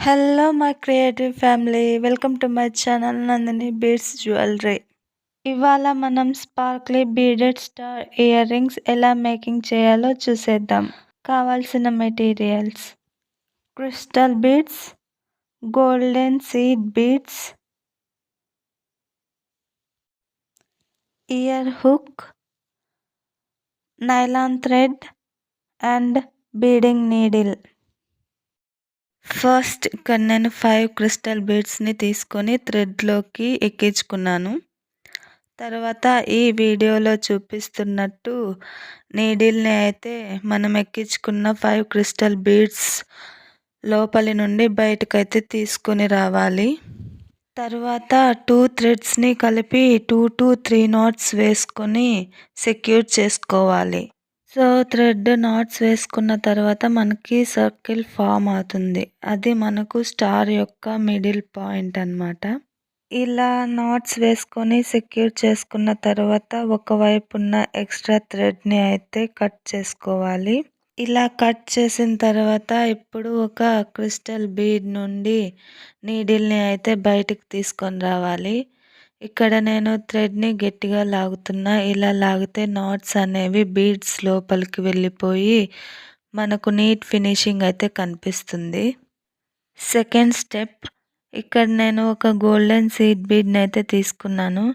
Hello my creative family. Welcome to my channel Nandini beads jewellery. ఇవాళ మనం sparkly beaded star ear rings ఎలా making చేయాలో చూసేద్దాం. కావాల్సిన materials: crystal beads, golden seed beads, ear hook, nylon thread and beading needle. First ఇక్కడ నేను 5 crystal బీడ్స్ని తీసుకొని థ్రెడ్లోకి ఎక్కించుకున్నాను. తర్వాత ఈ వీడియోలో చూపిస్తున్నట్టు నీడిల్ని అయితే మనం ఎక్కించుకున్న 5 క్రిస్టల్ బీడ్స్ లోపలి నుండి బయటకైతే తీసుకొని రావాలి. తర్వాత 2 థ్రెడ్స్ని కలిపి 2 to 3 knots వేసుకొని సెక్యూర్ చేసుకోవాలి. సో థ్రెడ్ నాట్స్ వేసుకున్న తర్వాత మనకి సర్కిల్ ఫామ్ అవుతుంది. అది మనకు స్టార్ యొక్క మిడిల్ పాయింట్ అన్నమాట. ఇలా నాట్స్ వేసుకొని సెక్యూర్ చేసుకున్న తర్వాత ఒకవైపు ఉన్న ఎక్స్ట్రా థ్రెడ్ని అయితే కట్ చేసుకోవాలి. ఇలా కట్ చేసిన తర్వాత ఇప్పుడు ఒక క్రిస్టల్ బీడ్ నుండి నీడిల్ని అయితే బయటకు తీసుకొని రావాలి. ఇక్కడ నేను థ్రెడ్ని గట్టిగా లాగుతున్నా. ఇలా లాగితే నాట్స్ అనేవి బీడ్స్ లోపలికి వెళ్ళిపోయి మనకు నీట్ ఫినిషింగ్ అయితే కనిపిస్తుంది. సెకండ్ స్టెప్, ఇక్కడ నేను ఒక గోల్డెన్ సీడ్ బీడ్ని అయితే తీసుకున్నాను.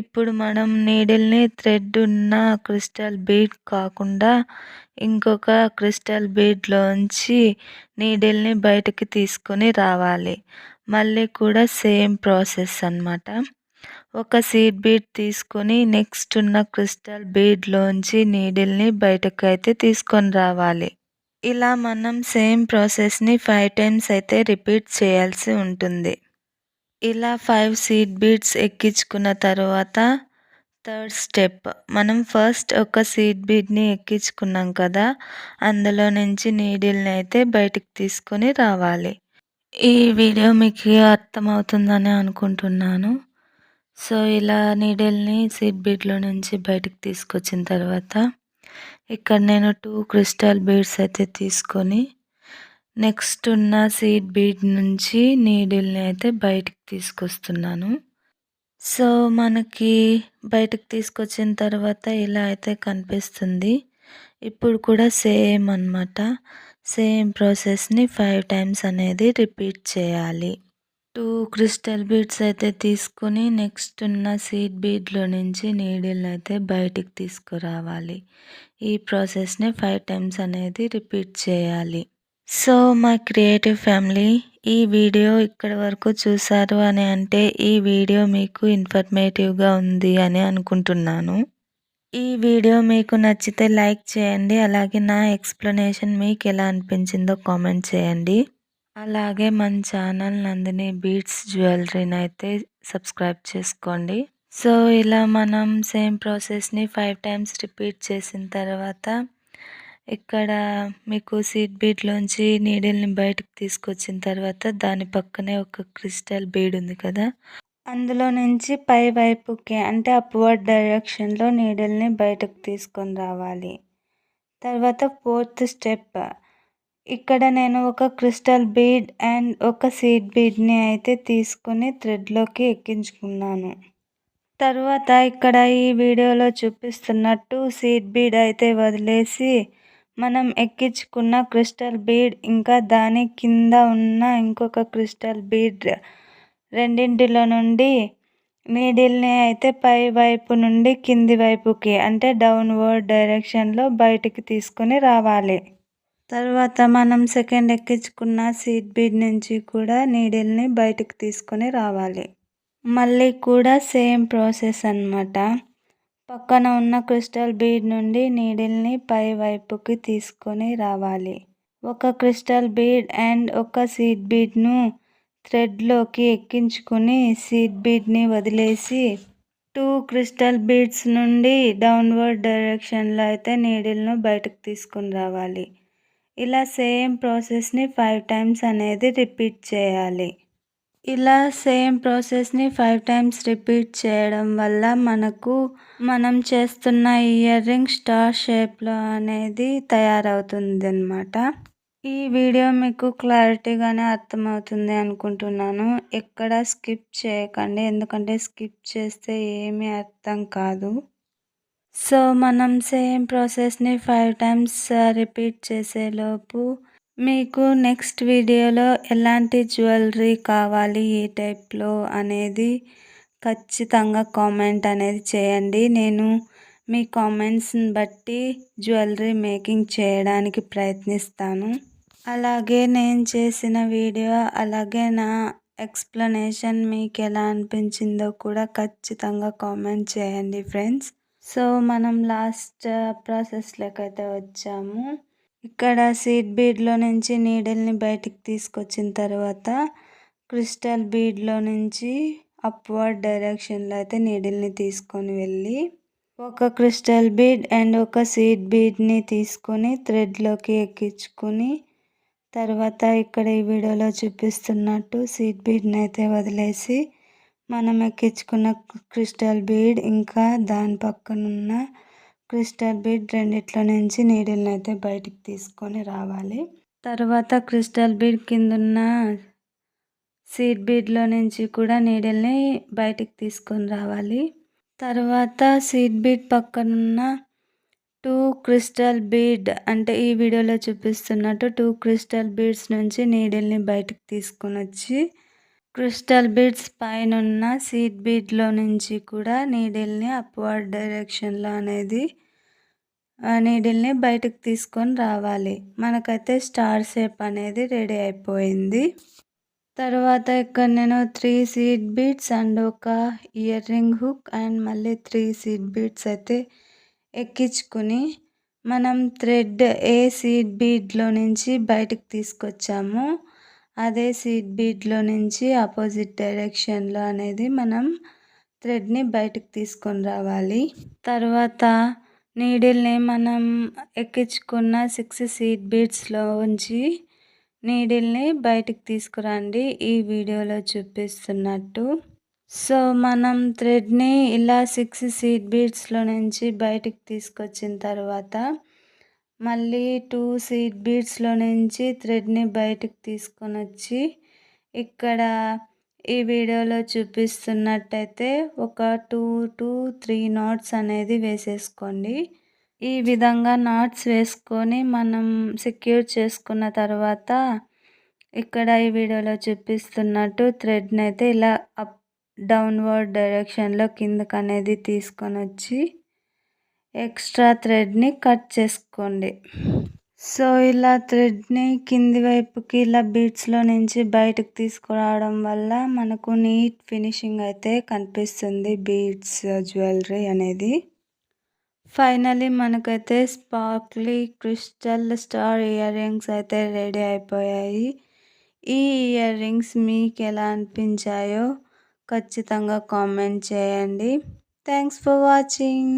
ఇప్పుడు మనం నీడిల్ని థ్రెడ్ ఉన్న క్రిస్టల్ బీడ్ కాకుండా ఇంకొక క్రిస్టల్ బీడ్లోంచి నీడిల్ని బయటకి తీసుకొని రావాలి. మళ్ళీ కూడా సేమ్ ప్రాసెస్ అన్నమాట. ఒక సీడ్ బీడ్ తీసుకొని నెక్స్ట్ ఉన్న క్రిస్టల్ బీడ్లోంచి నీడిల్ని బయటకు అయితే తీసుకొని రావాలి. ఇలా మనం సేమ్ ప్రాసెస్ని 5 times అయితే రిపీట్ చేయాల్సి ఉంటుంది. ఇలా 5 సీడ్ బీడ్స్ ఎక్కించుకున్న తర్వాత థర్డ్ స్టెప్, మనం ఫస్ట్ ఒక సీడ్ బీడ్ని ఎక్కించుకున్నాం కదా, అందులో నుంచి నీడిల్ని అయితే బయటకు తీసుకొని రావాలి. ఈ వీడియో మీకు అర్థమవుతుందని అనుకుంటున్నాను. సో ఇలా నీడిల్ని సీడ్ బీడ్లో నుంచి బయటకు తీసుకొచ్చిన తర్వాత ఇక్కడ నేను 2 క్రిస్టల్ బీడ్స్ అయితే తీసుకొని నెక్స్ట్ ఉన్న సీడ్ బీడ్ నుంచి నీడిల్ని అయితే బయటకు తీసుకొస్తున్నాను. సో మనకి బయటకు తీసుకొచ్చిన తర్వాత ఇలా అయితే కనిపిస్తుంది. ఇప్పుడు కూడా సేమ్ అన్నమాట. సేమ్ ప్రాసెస్ని 5 times అనేది రిపీట్ చేయాలి. 2 క్రిస్టల్ బీడ్స్ అయితే తీసుకొని నెక్స్ట్ ఉన్న సీడ్ బీడ్లో నుంచి నీడిల్ని అయితే బయటికి తీసుకురావాలి. ఈ ప్రాసెస్ని 5 times అనేది రిపీట్ చేయాలి. సో మై క్రియేటివ్ ఫ్యామిలీ, ఈ వీడియో ఇక్కడ వరకు చూసారు అని అంటే ఈ వీడియో మీకు ఇన్ఫర్మేటివ్గా ఉంది అని అనుకుంటున్నాను. ఈ వీడియో మీకు నచ్చితే లైక్ చేయండి. అలాగే నా ఎక్స్ప్లెనేషన్ మీకు ఎలా అనిపించిందో కామెంట్ చేయండి. అలాగే మన ఛానల్ నందిని బీడ్స్ జ్యువెలరీని అయితే సబ్స్క్రైబ్ చేసుకోండి. సో ఇలా మనం సేమ్ ప్రాసెస్ని 5 times రిపీట్ చేసిన తర్వాత ఇక్కడ మీకు సీడ్ బీడ్లోంచి నీడిల్ని బయటకు తీసుకొచ్చిన తర్వాత దాని పక్కనే ఒక క్రిస్టల్ బీడ్ ఉంది కదా, అందులో నుంచి పై వైపుకి అంటే అప్వర్డ్ డైరెక్షన్లో నీడిల్ని బయటకు తీసుకొని రావాలి. తర్వాత ఫోర్త్ స్టెప్, ఇక్కడ నేను ఒక క్రిస్టల్ బీడ్ అండ్ ఒక సీడ్ బీడ్ని అయితే తీసుకొని థ్రెడ్లోకి ఎక్కించుకున్నాను. తర్వాత ఇక్కడ ఈ వీడియోలో చూపిస్తున్నట్టు సీడ్ బీడ్ అయితే వదిలేసి మనం ఎక్కించుకున్న క్రిస్టల్ బీడ్ ఇంకా దాని కింద ఉన్న ఇంకొక క్రిస్టల్ బీడ్ రెండింటిలో నుండి నీడిల్ని అయితే పై వైపు నుండి కింది వైపుకి అంటే డౌన్వర్డ్ డైరెక్షన్లో బయటికి తీసుకొని రావాలి. తర్వాత మనం సెకండ్ ఎక్కించుకున్న సీడ్ బీడ్ నుంచి కూడా నీడిల్ని బయటికి తీసుకొని రావాలి. మళ్ళీ కూడా సేమ్ ప్రాసెస్ అన్నమాట. పక్కన ఉన్న క్రిస్టల్ బీడ్ నుండి నీడిల్ని పై వైపుకి తీసుకొని రావాలి. ఒక క్రిస్టల్ బీడ్ అండ్ ఒక సీడ్ బీడ్ను థ్రెడ్లోకి ఎక్కించుకొని సీడ్ బీడ్ని వదిలేసి 2 క్రిస్టల్ బీడ్స్ నుండి డౌన్వర్డ్ డైరెక్షన్లో అయితే నీడిల్ను బయటకు తీసుకొని రావాలి. ఇలా సేమ్ ప్రాసెస్ని 5 times అనేది రిపీట్ చేయాలి. ఇలా సేమ్ ప్రాసెస్ని 5 times రిపీట్ చేయడం వల్ల మనకు మనం చేస్తున్న ఇయర్ రింగ్ స్టార్ షేప్లో అనేది తయారవుతుంది అన్నమాట. ఈ వీడియో మీకు క్లారిటీగానే అర్థమవుతుంది అనుకుంటున్నాను. ఎక్కడ స్కిప్ చేయకండి. ఎందుకంటే స్కిప్ చేస్తే ఏమీ అర్థం కాదు. సో, మనం సేమ్ ప్రాసెస్‌ని 5 టైమ్స్ రిపీట్ చేసేలోపు మీకు నెక్స్ట్ వీడియోలో ఎలాంటి జ్యువెలరీ కావాలి, ఏ టైప్‌లో అనేది ఖచ్చితంగా కామెంట్ అనేది చేయండి. నేను మీ కామెంట్స్‌ని బట్టి జ్యువెలరీ మేకింగ్ చేయడానికి ప్రయత్నిస్తాను. అలాగే నేను చేసిన వీడియో, అలాగే నా ఎక్స్‌ప్లనేషన్ మీకెలా అనిపించిందో కూడా ఖచ్చితంగా కామెంట్ చేయండి ఫ్రెండ్స్. సో, మనం లాస్ట్ ప్రాసెస్‌లోకైతే వచ్చాము. ఇక్కడ సీడ్ బీడ్‌లో నుంచి నీడిల్‌ని బయటికి తీసుకొచ్చిన తర్వాత క్రిస్టల్ బీడ్‌లో నుంచి అప్‌వర్డ్ డైరెక్షన్‌లో అయితే నీడిల్‌ని తీసుకొని వెళ్ళి ఒక క్రిస్టల్ బీడ్ అండ్ ఒక సీడ్ బీడ్‌ని తీసుకొని థ్రెడ్‌లోకి ఎక్కించుకొని తర్వాత ఇక్కడ ఈ వీడియోలో చూపిస్తున్నట్టు సీడ్ బీడ్‌ని అయితే వదిలేసి మనం ఎక్కించుకున్న క్రిస్టల్ బీడ్ ఇంకా దాని పక్కనున్న క్రిస్టల్ బీడ్ రెండిట్లో నుంచి నీడిల్ని అయితే బయటికి తీసుకొని రావాలి. తర్వాత క్రిస్టల్ బీడ్ కిందున్న సీడ్ బీడ్లో నుంచి కూడా నీడిల్ని బయటికి తీసుకొని రావాలి. తర్వాత సీడ్ బీడ్ పక్కనున్న 2 క్రిస్టల్ బీడ్ అంటే ఈ వీడియోలో చూపిస్తున్నట్టు 2 క్రిస్టల్ బీడ్స్ నుంచి నీడిల్ని బయటికి తీసుకొని వచ్చి క్రిస్టల్ బీడ్స్ పైనున్న సీడ్ బీడ్లో నుంచి కూడా నీడిల్ని అప్వర్డ్ డైరెక్షన్లో అనేది నీడిల్ని బయటకు తీసుకొని రావాలి. మనకైతే స్టార్ షేప్ అనేది రెడీ అయిపోయింది. తర్వాత ఇక్కడ నేను 3 సీడ్ బీడ్స్ అండ్ ఒక ఇయర్ రింగ్ హుక్ అండ్ మళ్ళీ 3 సీడ్ బీడ్స్ అయితే ఎక్కించుకుని మనం థ్రెడ్ ఏ సీడ్ బీడ్లో నుంచి బయటకు తీసుకొచ్చామో అదే సీడ్ బీడ్లో నుంచి ఆపోజిట్ డైరెక్షన్లో అనేది మనం థ్రెడ్ని బయటకు తీసుకొని రావాలి. తర్వాత నీడిల్ని మనం ఎక్కించుకున్న 6 సీడ్ బీడ్స్లో ఉంచి నీడిల్ని బయటకు తీసుకురండి ఈ వీడియోలో చూపిస్తున్నట్టు. సో, మనం థ్రెడ్ని ఇలా 6 సీడ్ బీడ్స్లో నుంచి బయటకు తీసుకొచ్చిన తర్వాత మళ్ళీ 2 సీడ్ బీడ్స్లో నుంచి థ్రెడ్ని బయటకు తీసుకొని వచ్చి ఇక్కడ ఈ వీడియోలో చూపిస్తున్నట్టయితే ఒక 2-3 నాట్స్ అనేది వేసేసుకోండి. ఈ విధంగా నాట్స్ వేసుకొని మనం సెక్యూర్ చేసుకున్న తర్వాత ఇక్కడ ఈ వీడియోలో చూపిస్తున్నట్టు థ్రెడ్ని అయితే ఇలా అప్ డౌన్వర్డ్ డైరెక్షన్లో కిందకు అనేది తీసుకొని వచ్చి ఎక్స్ట్రా థ్రెడ్ని కట్ చేసుకోండి. సో, ఇలా థ్రెడ్ని కింది వైపుకి ఇలా బీడ్స్లో నుంచి బయటకు తీసుకురావడం వల్ల మనకు నీట్ ఫినిషింగ్ అయితే కనిపిస్తుంది బీడ్స్ జ్యువెలరీ అనేది. ఫైనలీ మనకైతే sparkly crystal star ear rings అయితే రెడీ అయిపోయాయి. ఈ ఇయర్ రింగ్స్ మీకు ఎలా అనిపించాయో ఖచ్చితంగా కామెంట్ చేయండి. Thanks for watching.